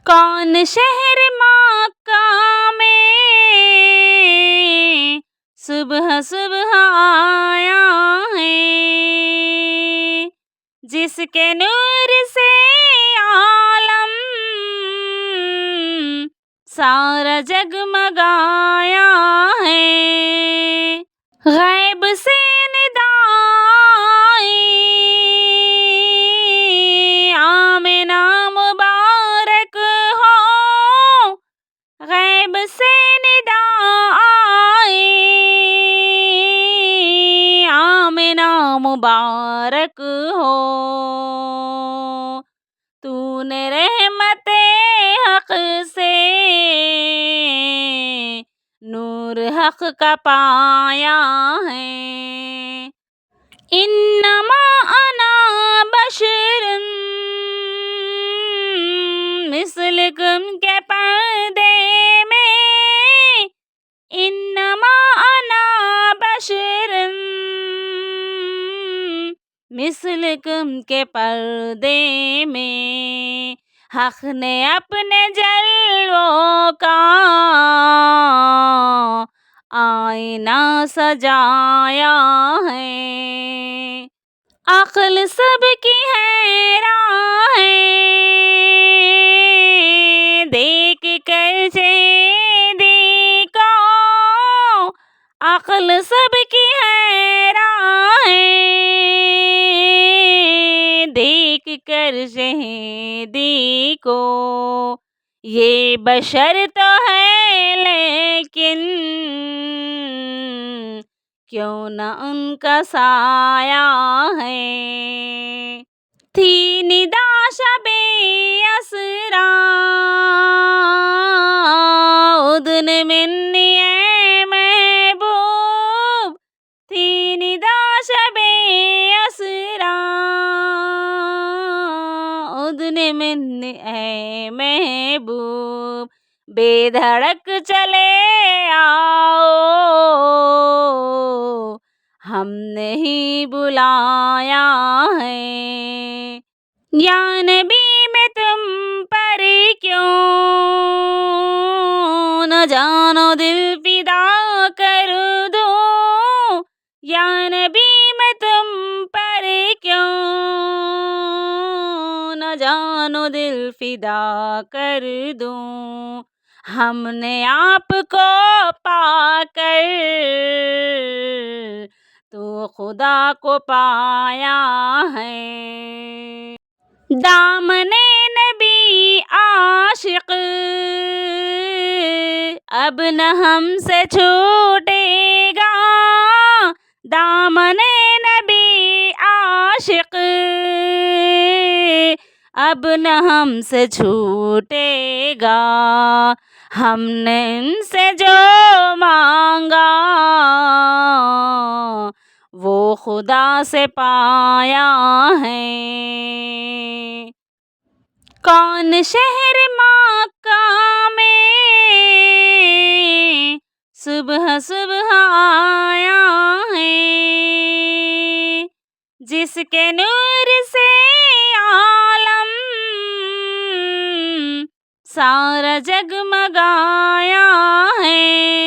کون شہر مکہ میں صبح صبح آیا ہے، جس کے نور سے عالم سارا جگمگایا ہے۔ غیب سے ندا آئی، آمنہ مبارک ہو، غیب سے ندا آئی، آمنہ مبارک ہو۔ تو نے رحمت حق سے نور حق کا پایا ہے۔ انما انا بشر مثلکم کے پردے میں، انما انا بشر مثلکم کے پردے میں، حق نے اپنے جلووں کا آئینہ سجایا ہے۔ عقل سب کی حیراں ہے، دیکھ کر شہیدی کو، عقل سب کی حیراں ہے، دیکھ کر شہیدی کو۔ یہ بشر تو ہے لیکن کیوں نہ ان کا سایہ ہے۔ تھی ندا شب اسریٰ اذن منی اے محبوب، تھی ندا شب اسریٰ اذن منی اے محبوب، بے دھڑک چلے آؤ، ہم نے ہی بلایا ہے۔ یا نبی میں تم پر کیوں نہ جانو دل فدا کر دوں، یا نبی میں تم پر کیوں نہ جانو دل فدا کر دوں، ہم نے آپ کو پا کر تو خدا کو پایا ہے۔ دامن نبی عاشق اب نہ ہم سے چھوٹے گا، دامن نبی عاشق اب نہ ہم سے چھوٹے گا، ہم نے ان سے جو مانگا وہ خدا سے پایا ہے۔ کون شہر مکہ میں صبح صبح آیا ہے، جس کے نور سے عالم سارا جگمگایا ہے۔